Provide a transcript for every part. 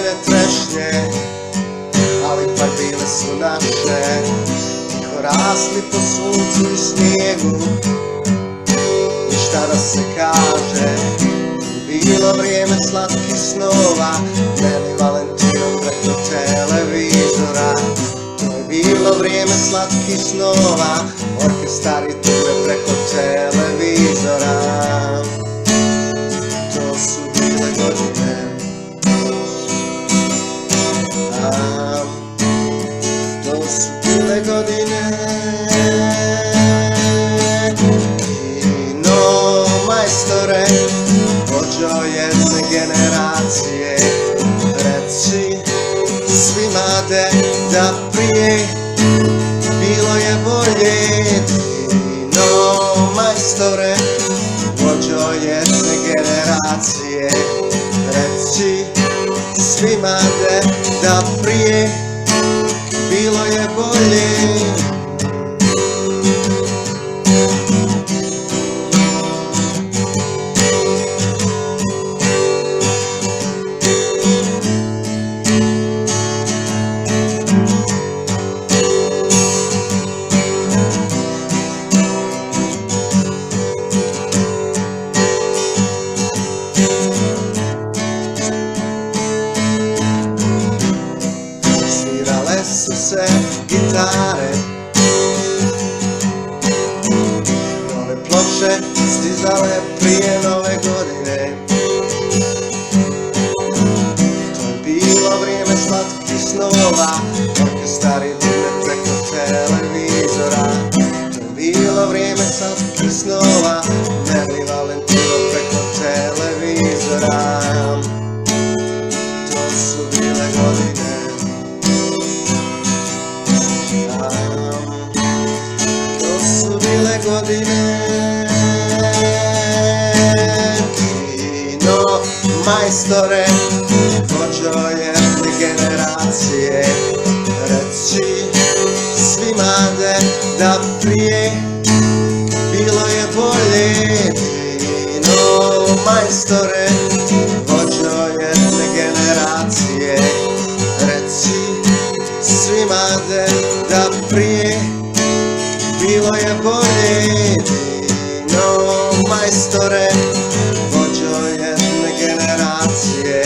one trešnje, ali pak bile su naše. Tiho rasli po suncu i snijegu, i šta da se kaže, bilo vrijeme slatkih snova, meni Valentinom preko televizora. To je bilo vrijeme slatkih snova, orkestar i ture preko televizora. To su bile godine, to su bile godine. Kino majstore, vođo jedne generacije, reci svima da prije bilo je bolje. Kino majstore, vođo jedne generacije, reci svima da prije bilo je bolje. Svirale su se gitare, nove ploče stizale prije nove godine. To je bilo vrijeme slatkih snova, orkestar i ture preko televizora. To je bilo vrijeme slatkih snova, meni Valentino preko televizora. To su bile godine, to su bile godine. Kino majstore, vođo jedne generacije, reci svima da prije bilo je bolje. Kino majstore, vođo jedne generacije, reci svima da prije bilo je bolje. Kino majstore, vođo jedne generacije,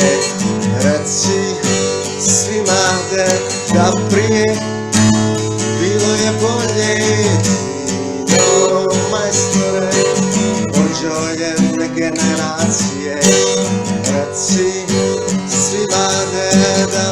reci svima da prije bilo je bolje. Kino majstore, vođo jedne generacije, reci svima da